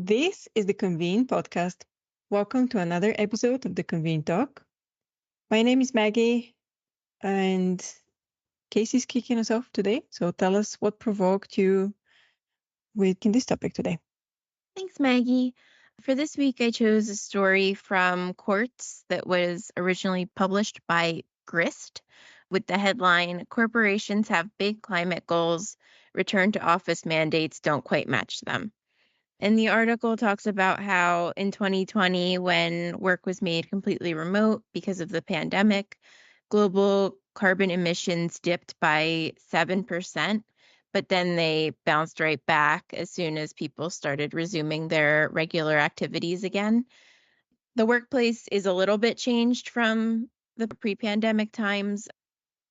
This is the Convene podcast. Welcome to another episode of the Convene Talk. My name is Maggie, and Casey's kicking us off today. So tell us what provoked you in this topic today. Thanks, Maggie. For this week, I chose a story from Curt that was originally published by Grist with the headline, "Corporations Have Big Climate Goals, Return to Office Mandates Don't Quite Match Them." And the article talks about how in 2020, when work was made completely remote because of the pandemic, global carbon emissions dipped by 7%, but then they bounced right back as soon as people started resuming their regular activities again. The workplace is a little bit changed from the pre-pandemic times.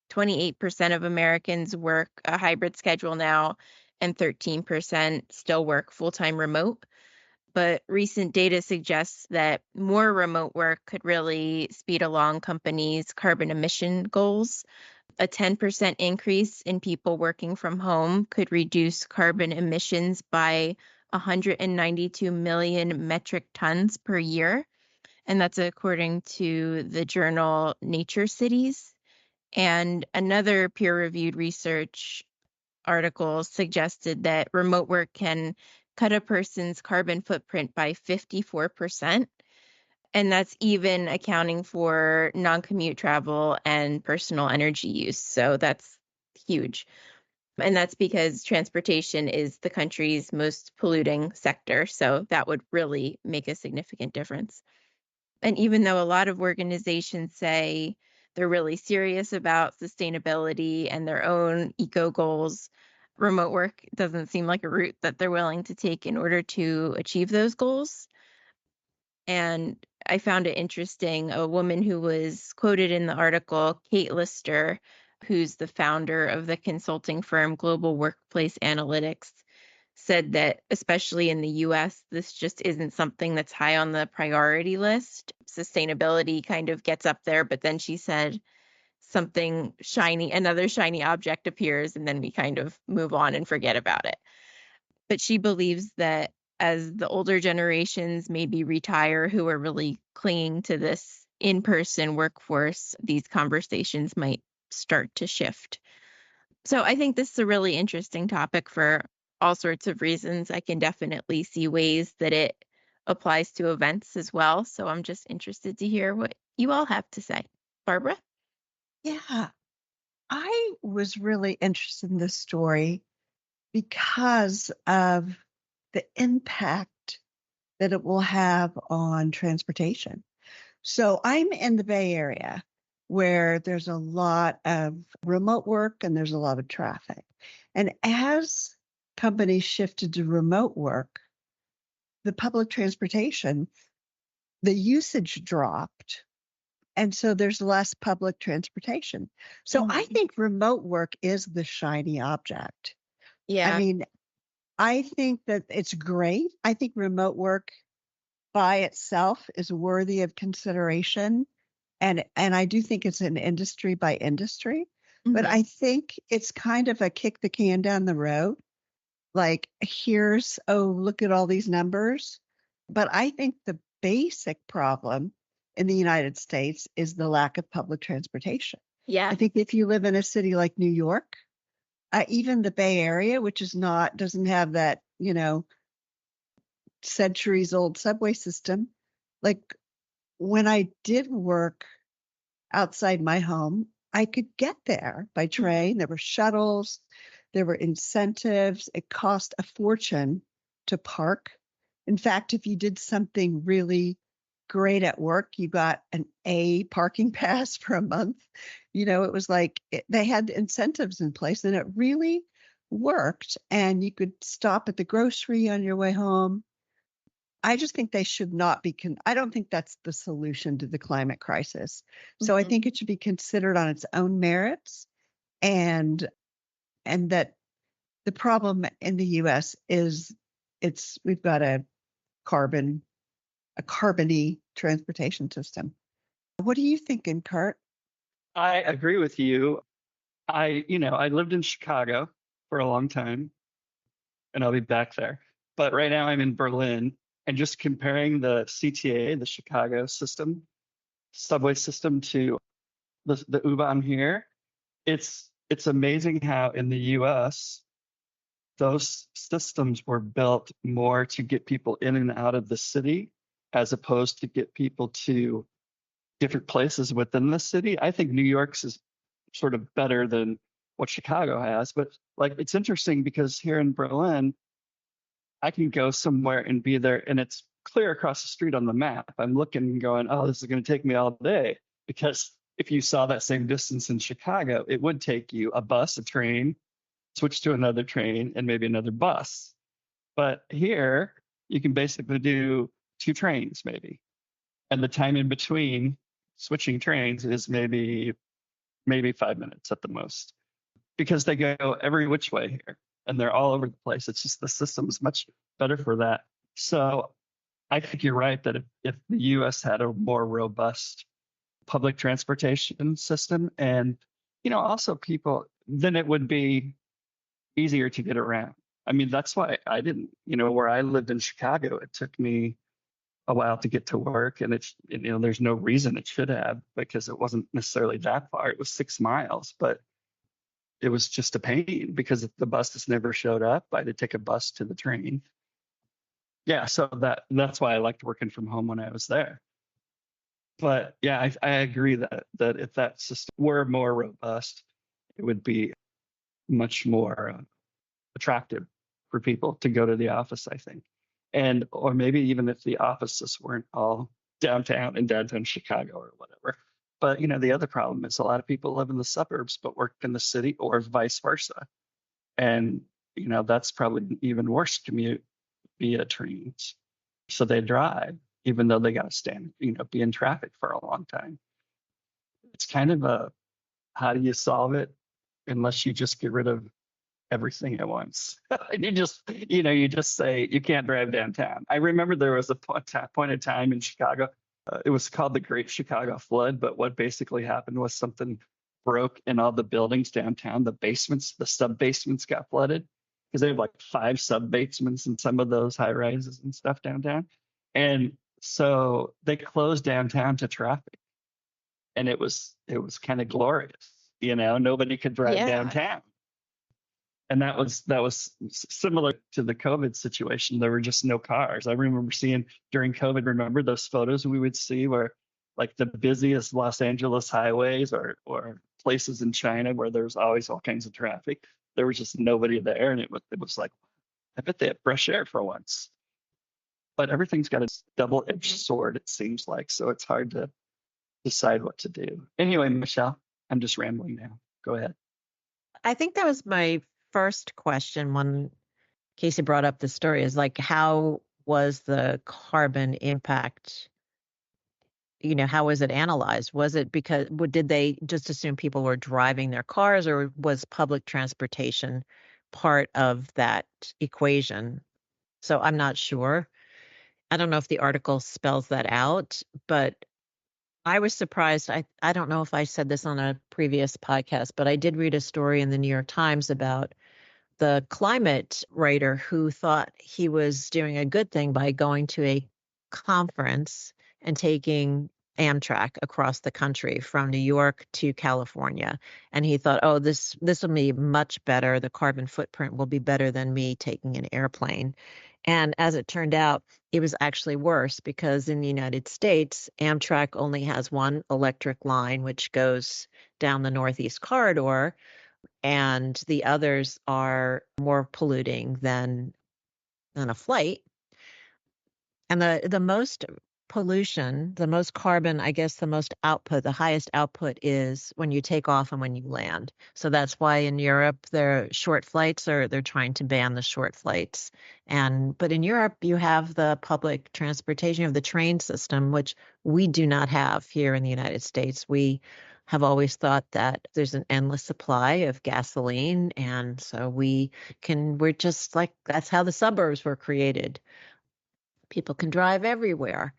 28% of Americans work a hybrid schedule now, and 13% still work full-time remote. But recent data suggests that more remote work could really speed along companies' carbon emission goals. A 10% increase in people working from home could reduce carbon emissions by 192 million metric tons per year. And that's according to the journal Nature Cities. And another peer-reviewed research article suggested that remote work can cut a person's carbon footprint by 54%. And that's even accounting for non-commute travel and personal energy use. So that's huge. And that's because transportation is the country's most polluting sector. So that would really make a significant difference. And even though a lot of organizations say they're really serious about sustainability and their own eco goals, remote work doesn't seem like a route that they're willing to take in order to achieve those goals. And I found it interesting, a woman who was quoted in the article, Kate Lister, who's the founder of the consulting firm Global Workplace Analytics, said that especially in the US, this just isn't something that's high on the priority list. Sustainability kind of gets up there, but then she said something shiny, another shiny object appears, and then we kind of move on and forget about it. But she believes that as the older generations maybe retire who are really clinging to this in-person workforce, these conversations might start to shift. So I think this is a really interesting topic for all sorts of reasons. I can definitely see ways that it applies to events as well. So I'm just interested to hear what you all have to say. Barbara? Yeah, I was really interested in this story because of the impact that it will have on transportation. So I'm in the Bay Area where there's a lot of remote work and there's a lot of traffic. And as companies shifted to remote work, the public transportation, the usage dropped. And so there's less public transportation. So I think remote work is the shiny object. Yeah. I mean, I think that it's great. I think remote work by itself is worthy of consideration. And I do think it's an industry by industry. But I think it's kind of a kick the can down the road. Like, look at all these numbers. But I think the basic problem in the United States is the lack of public transportation. Yeah. I think if you live in a city like New York, even the Bay Area, which doesn't have that, centuries old subway system. Like when I did work outside my home, I could get there by train. There were shuttles, there were incentives. It cost a fortune to park. In fact, if you did something really great at work, you got an A parking pass for a month. It was like they had incentives in place and it really worked. And you could stop at the grocery on your way home. I just think they should not be, I don't think that's the solution to the climate crisis. So I think it should be considered on its own merits and that the problem in the US is we've got a carbony transportation system. What are you thinking, Curt? I agree with you. I lived in Chicago for a long time and I'll be back there. But right now I'm in Berlin and just comparing the CTA, the Chicago system, subway system, to the U-Bahn here, it's amazing how in the US those systems were built more to get people in and out of the city as opposed to get people to different places within the city. I think New York's is sort of better than what Chicago has, but like it's interesting because here in Berlin, I can go somewhere and be there and it's clear across the street on the map. I'm looking and going, oh, this is going to take me all day. Because if you saw that same distance in Chicago, it would take you a bus, a train, switch to another train, and maybe another bus. But here, you can basically do 2 trains maybe. And the time in between switching trains is maybe 5 minutes at the most, because they go every which way here and they're all over the place. It's just the system is much better for that. So I think you're right that if the US had a more robust public transportation system and, also people, then it would be easier to get around. I mean, that's why I didn't, where I lived in Chicago, it took me a while to get to work, and there's no reason it should have, because it wasn't necessarily that far. It was 6 miles, but it was just a pain because if the buses never showed up, I had to take a bus to the train. Yeah, so that's why I liked working from home when I was there. But yeah, I agree that if that system were more robust, it would be much more attractive for people to go to the office, I think. And or maybe even if the offices weren't all downtown in downtown Chicago or whatever. But the other problem is a lot of people live in the suburbs but work in the city, or vice versa. And that's probably an even worse commute via trains. So they drive, even though they got to stand, be in traffic for a long time. It's kind of how do you solve it unless you just get rid of everything at once? And you just say you can't drive downtown. I remember there was a point in time in Chicago. It was called the Great Chicago Flood, but what basically happened was something broke in all the buildings downtown. The basements, the sub basements got flooded because they have like 5 sub basements in some of those high rises and stuff downtown. And so they closed downtown to traffic, and it was kind of glorious. Nobody could drive downtown. And that was similar to the COVID situation. There were just no cars. I remember seeing during COVID, remember those photos we would see where like the busiest Los Angeles highways or places in China where there's always all kinds of traffic. There was just nobody there. And it was like, I bet they have fresh air for once. But everything's got a double-edged sword, it seems like. So it's hard to decide what to do. Anyway, Michelle, I'm just rambling now. Go ahead. I think that was my first question when Casey brought up the story, is like, how was the carbon impact? How was it analyzed? Was it because did they just assume people were driving their cars, or was public transportation part of that equation? So I'm not sure. I don't know if the article spells that out, but I was surprised. I don't know if I said this on a previous podcast, but I did read a story in the New York Times about the climate writer who thought he was doing a good thing by going to a conference and taking Amtrak across the country from New York to California. And he thought, oh, this will be much better. The carbon footprint will be better than me taking an airplane. And as it turned out, it was actually worse, because in the United States, Amtrak only has one electric line, which goes down the Northeast Corridor, and the others are more polluting than a flight. And the most pollution, the most carbon, I guess the most output, the highest output is when you take off and when you land. So that's why in Europe, their short flights they're trying to ban the short flights. But in Europe, you have the public transportation of the train system, which we do not have here in the United States. We have always thought that there's an endless supply of gasoline. And so we're just like, that's how the suburbs were created. People can drive everywhere.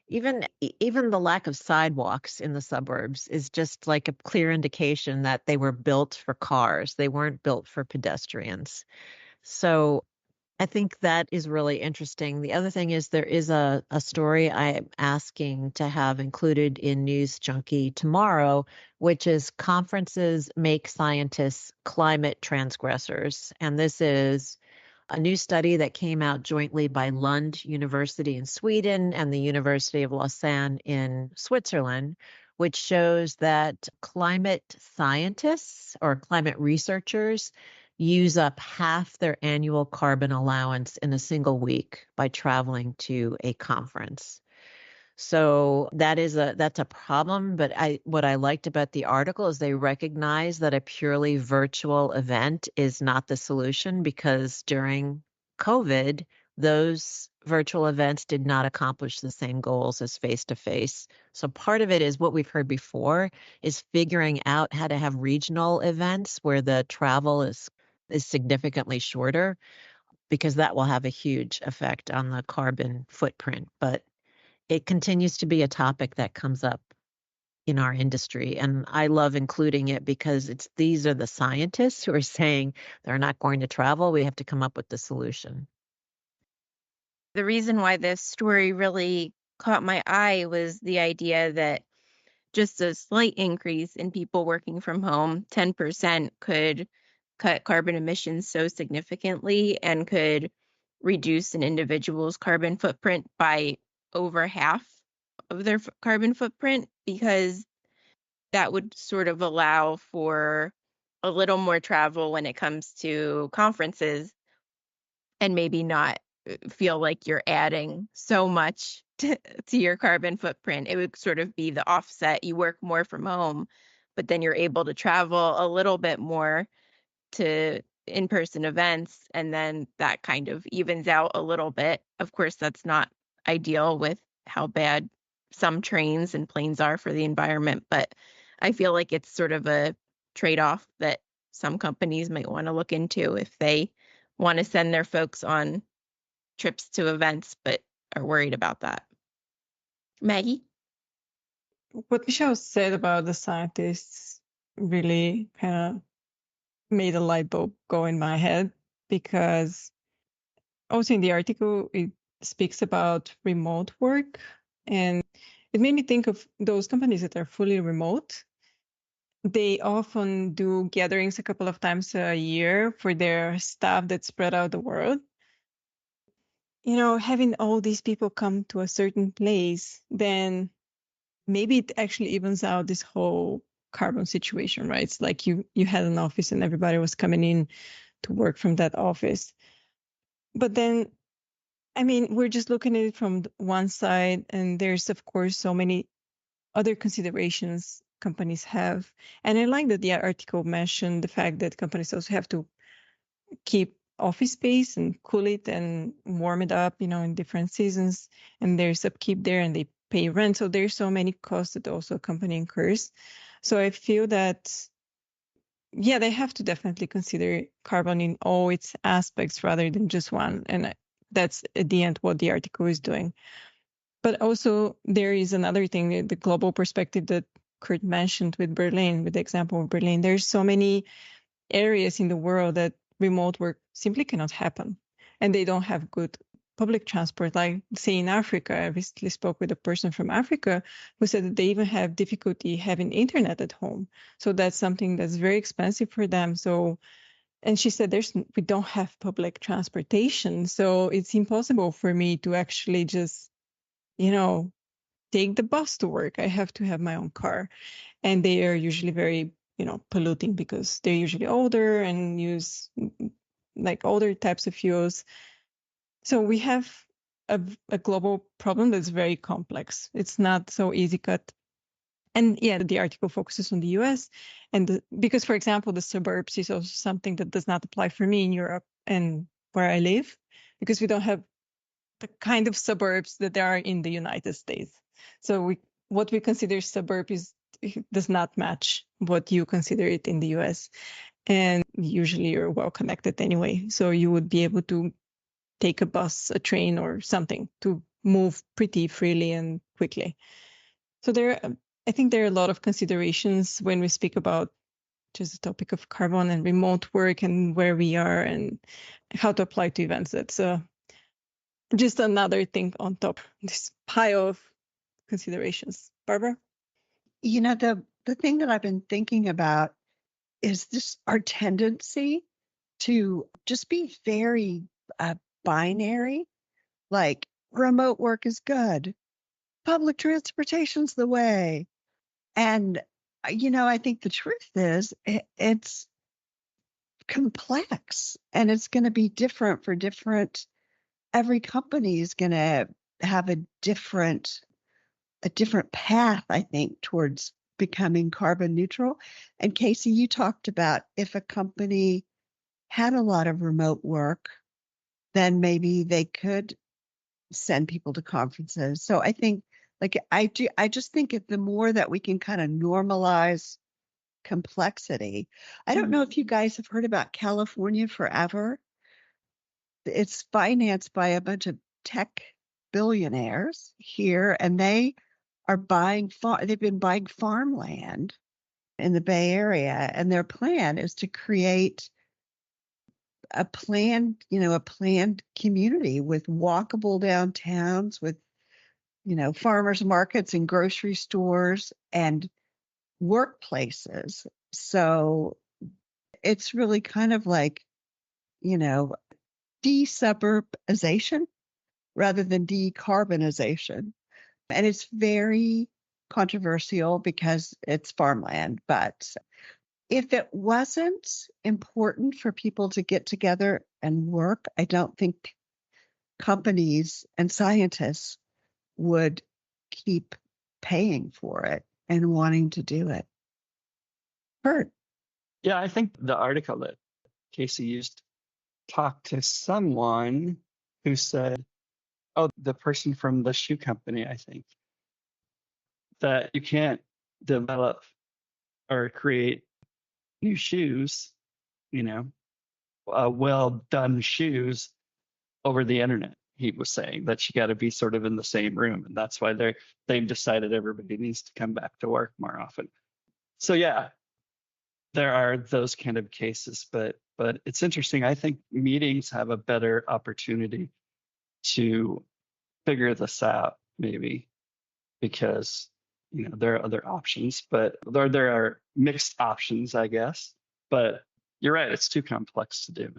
Even the lack of sidewalks in the suburbs is just like a clear indication that they were built for cars. They weren't built for pedestrians. So I think that is really interesting. The other thing is there is a story I'm asking to have included in News Junkie tomorrow, which is conferences make scientists climate transgressors. And this is a new study that came out jointly by Lund University in Sweden and the University of Lausanne in Switzerland, which shows that climate scientists or climate researchers use up half their annual carbon allowance in a single week by traveling to a conference. So that's a problem, but what I liked about the article is they recognize that a purely virtual event is not the solution because during COVID, those virtual events did not accomplish the same goals as face to face. So part of it is what we've heard before is figuring out how to have regional events where the travel is significantly shorter because that will have a huge effect on the carbon footprint. But it continues to be a topic that comes up in our industry. And I love including it because these are the scientists who are saying they're not going to travel. We have to come up with the solution. The reason why this story really caught my eye was the idea that just a slight increase in people working from home, 10%, could cut carbon emissions so significantly and could reduce an individual's carbon footprint by over half of their carbon footprint, because that would sort of allow for a little more travel when it comes to conferences and maybe not feel like you're adding so much to your carbon footprint. It would sort of be the offset. You work more from home, but then you're able to travel a little bit more to in-person events, and then that kind of evens out a little bit. Of course, that's not ideal with how bad some trains and planes are for the environment, but I feel like it's sort of a trade-off that some companies might want to look into if they want to send their folks on trips to events but are worried about that. Maggie? What Michelle said about the scientists really kind of made a light bulb go in my head, because also in the article, it speaks about remote work. And it made me think of those companies that are fully remote. They often do gatherings a couple of times a year for their staff that's spread out the world. You know, having all these people come to a certain place, then maybe it actually evens out this whole carbon situation, right? It's like you had an office and everybody was coming in to work from that office. But then, I mean, we're just looking at it from one side, and there's, of course, so many other considerations companies have. And I like that the article mentioned the fact that companies also have to keep office space and cool it and warm it up, you know, in different seasons. And there's upkeep there, and they pay rent. So there's so many costs that also a company incurs. So I feel that, yeah, they have to definitely consider carbon in all its aspects rather than just one. And that's at the end what the article is doing. But also there is another thing, the global perspective that Curt mentioned with Berlin, with the example of Berlin. There's so many areas in the world that remote work simply cannot happen, and they don't have good public transport. Like, say, in Africa, I recently spoke with a person from Africa who said that they even have difficulty having internet at home. So that's something that's very expensive for them. So, and she said, we don't have public transportation, so it's impossible for me to actually just, you know, take the bus to work. I have to have my own car. And they are usually very, you know, polluting because they're usually older and use like older types of fuels. So we have a global problem that's very complex. It's not so easy cut. And yeah, the article focuses on the US. And because, for example, the suburbs is also something that does not apply for me in Europe and where I live, because we don't have the kind of suburbs that there are in the United States. So what we consider suburb does not match what you consider it in the US. And usually you're well connected anyway. So you would be able to take a bus, a train, or something to move pretty freely and quickly. So I think there are a lot of considerations when we speak about just the topic of carbon and remote work and where we are and how to apply to events. That's just another thing on top of this pile of considerations. Barbara? The thing that I've been thinking about is this our tendency to just be very binary, like remote work is good, public transportation's the way. And, I think the truth is it's complex and it's going to be different for different. Every company is going to have a different path, I think, towards becoming carbon neutral. And Casey, you talked about if a company had a lot of remote work, then maybe they could send people to conferences. So I think, I just think the more that we can kind of normalize complexity. I don't know if you guys have heard about California Forever. It's financed by a bunch of tech billionaires here, and they are they've been buying farmland in the Bay Area, and their plan is to create a planned community with walkable downtowns, with, farmers markets and grocery stores and workplaces. So it's really kind of like, de-suburbization rather than decarbonization. And it's very controversial because it's farmland. But if it wasn't important for people to get together and work, I don't think companies and scientists would keep paying for it and wanting to do it. Curt. Yeah, I think the article that Casey used talked to someone who said, the person from the shoe company, I think, that you can't develop or create new shoes, well done shoes over the internet. He was saying that you got to be sort of in the same room, and that's why they've decided everybody needs to come back to work more often. So yeah, there are those kind of cases, but it's interesting. I think meetings have a better opportunity to figure this out, maybe, because there are other options, but there are mixed options, I guess. But you're right, it's too complex to do.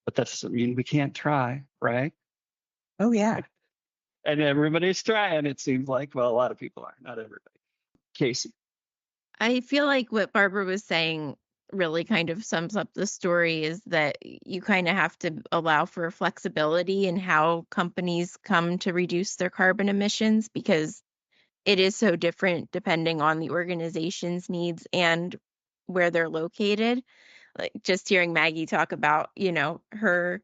But that doesn't mean we can't try, right? Oh, yeah. And everybody's trying, it seems like. Well, a lot of people are, not everybody. Casey. I feel like what Barbara was saying really kind of sums up the story, is that you kind of have to allow for flexibility in how companies come to reduce their carbon emissions, because it is so different depending on the organization's needs and where they're located. Like just hearing Maggie talk about, her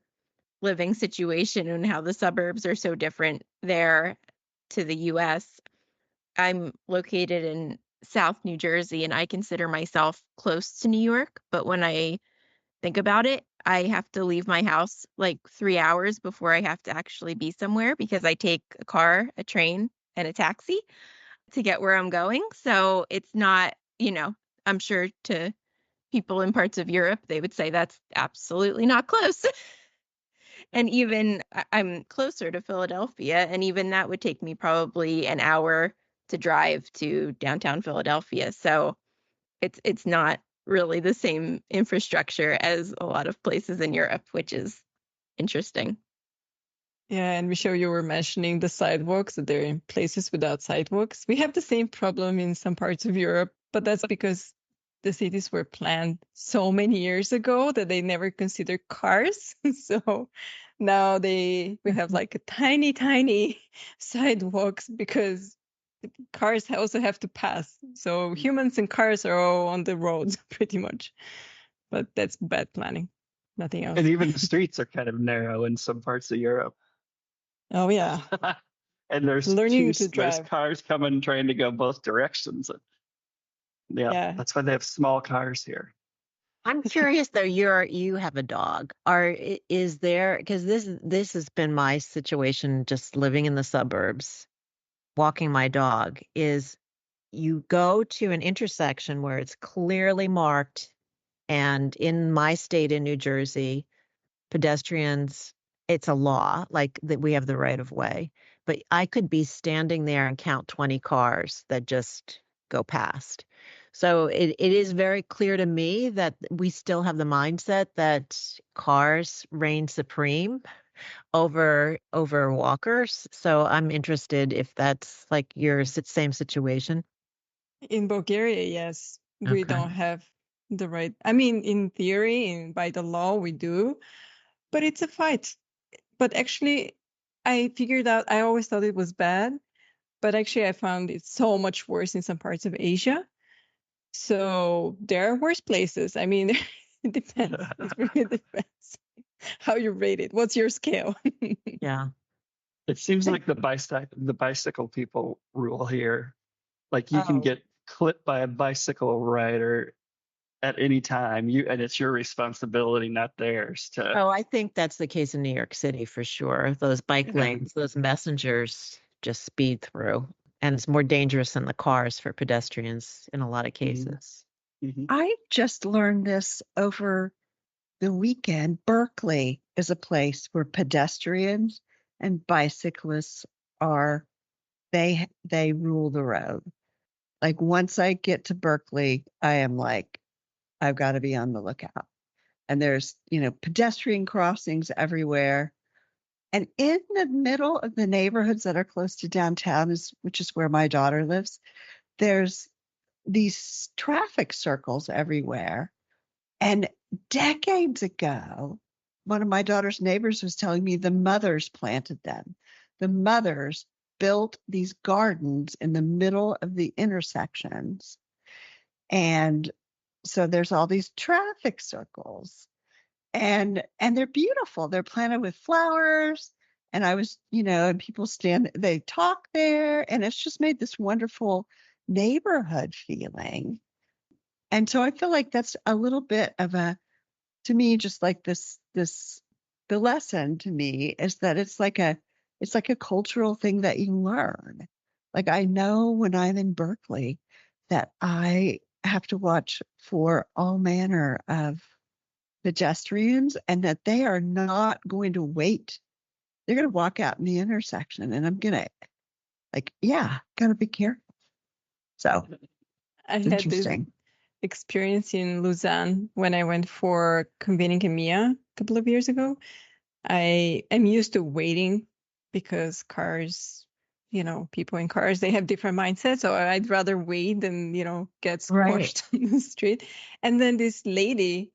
living situation and how the suburbs are so different there to the US. I'm located in South New Jersey, and I consider myself close to New York. But when I think about it, I have to leave my house like 3 hours before I have to actually be somewhere, because I take a car, a train, and a taxi to get where I'm going. So it's not, I'm sure to people in parts of Europe, they would say that's absolutely not close. And even I'm closer to Philadelphia, and even that would take me probably an hour to drive to downtown Philadelphia. So it's not really the same infrastructure as a lot of places in Europe, which is interesting. Yeah, and Michelle, you were mentioning the sidewalks, that they're in places without sidewalks. We have the same problem in some parts of Europe, but that's because the cities were planned so many years ago that they never considered cars. So now we have like a tiny sidewalks because cars also have to pass. So humans and cars are all on the roads pretty much. But that's bad planning, nothing else. And even the streets are kind of narrow in some parts of Europe. Oh, yeah. And there's cars coming trying to go both directions. Yeah, that's why they have small cars here. I'm curious though, you have a dog. Is there, because this has been my situation just living in the suburbs, walking my dog, is you go to an intersection where it's clearly marked, and in my state, in New Jersey, pedestrians, it's a law, like that we have the right of way. But I could be standing there and count 20 cars that just go past. So it is very clear to me that we still have the mindset that cars reign supreme over walkers. So I'm interested if that's like your same situation. In Bulgaria, yes, we Okay. don't have the right. I mean, in theory, by the law, we do, but it's a fight. But actually, I figured out, I always thought it was bad, but actually, I found it so much worse in some parts of Asia. So there are worse places. I mean, it depends. It really depends how you rate it. What's your scale? Yeah. It seems like the bicycle people rule here. Like you can Oh. get clipped by a bicycle rider at any time, and it's your responsibility, not theirs. Oh, I think that's the case in New York City for sure. Those bike lanes, those messengers just speed through, and it's more dangerous than the cars for pedestrians in a lot of cases. Mhm. I just learned this over the weekend. Berkeley is a place where pedestrians and bicyclists are, they rule the road. Like once I get to Berkeley, I am like, I've got to be on the lookout. And there's, pedestrian crossings everywhere. And in the middle of the neighborhoods that are close to downtown, which is where my daughter lives, there's these traffic circles everywhere. And decades ago, one of my daughter's neighbors was telling me the mothers planted them. The mothers built these gardens in the middle of the intersections. And so there's all these traffic circles. And they're beautiful. They're planted with flowers. And I was, and people they talk there, and it's just made this wonderful neighborhood feeling. And so I feel like that's a little bit of to me, just like the lesson to me is that it's like a cultural thing that you learn. Like I know when I'm in Berkeley that I have to watch for all manner of pedestrians, and that they are not going to wait. They're going to walk out in the intersection, and I'm going to gotta be careful. So I it's had this interesting. experience in Lausanne when I went for Convene a couple of years ago. I am used to waiting because cars, people in cars, they have different mindsets. So I'd rather wait than, get squashed on the street. And then this lady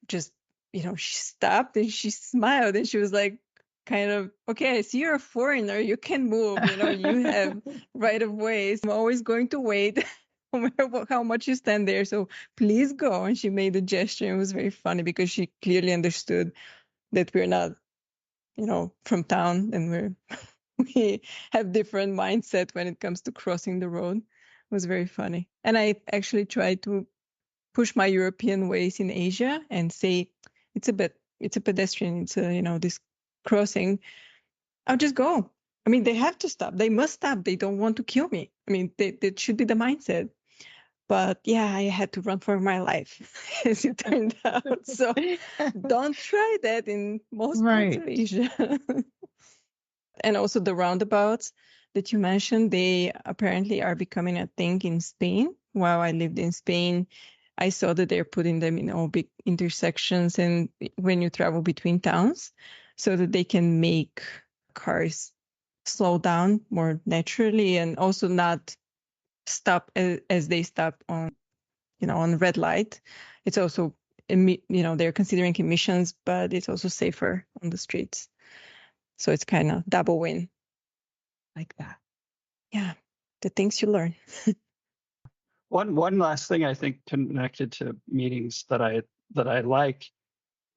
just, she stopped and she smiled and she was like, kind of, okay, I see you're a foreigner. You can move, you have right of ways. I'm always going to wait no matter how much you stand there. So please go. And she made a gesture. It was very funny because she clearly understood that we're not, from town, and we have different mindset when it comes to crossing the road. It was very funny. And I actually tried to push my European ways in Asia and say, it's a pedestrian, it's a, this crossing. I'll just go. I mean, they have to stop. They must stop. They don't want to kill me. I mean, that should be the mindset. But yeah, I had to run for my life, as it turned out. So don't try that in most parts of Asia. And also the roundabouts that you mentioned, they apparently are becoming a thing in Spain. While I lived in Spain, I saw that they're putting them in all big intersections and when you travel between towns so that they can make cars slow down more naturally and also not stop as they stop on, on red light. It's also, they're considering emissions, but it's also safer on the streets. So it's kind of double win. Like that. Yeah, the things you learn. One last thing I think connected to meetings that I like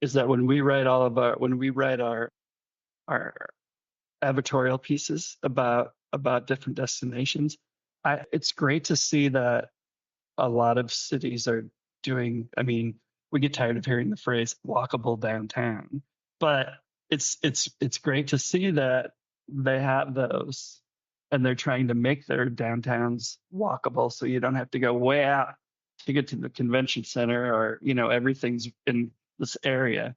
is that when we write our advertorial pieces about different destinations, it's great to see that a lot of cities are doing. I mean, we get tired of hearing the phrase walkable downtown, but it's great to see that they have those and they're trying to make their downtowns walkable so you don't have to go way out to get to the convention center, or, everything's in this area.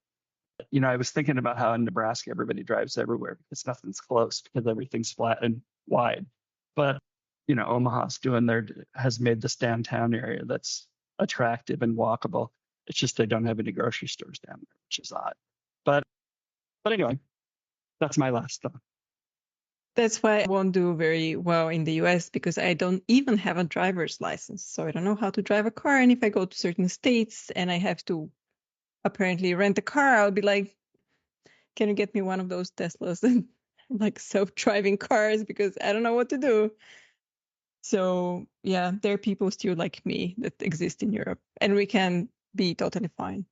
I was thinking about how in Nebraska everybody drives everywhere because nothing's close because everything's flat and wide. But, has made this downtown area that's attractive and walkable. It's just they don't have any grocery stores down there, which is odd. But anyway, that's my last thought. That's why I won't do very well in the US, because I don't even have a driver's license. So I don't know how to drive a car. And if I go to certain states and I have to apparently rent a car, I'll be like, can you get me one of those Teslas and like self-driving cars, because I don't know what to do. So yeah, there are people still like me that exist in Europe, and we can be totally fine.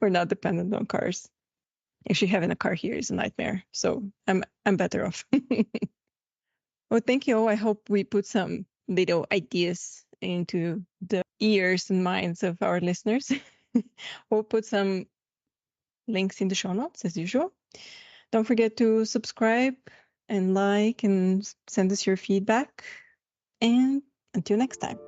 We're not dependent on cars. Actually, having a car here is a nightmare. So I'm better off. Well, thank you all. I hope we put some little ideas into the ears and minds of our listeners. We'll put some links in the show notes as usual. Don't forget to subscribe and like and send us your feedback. And until next time.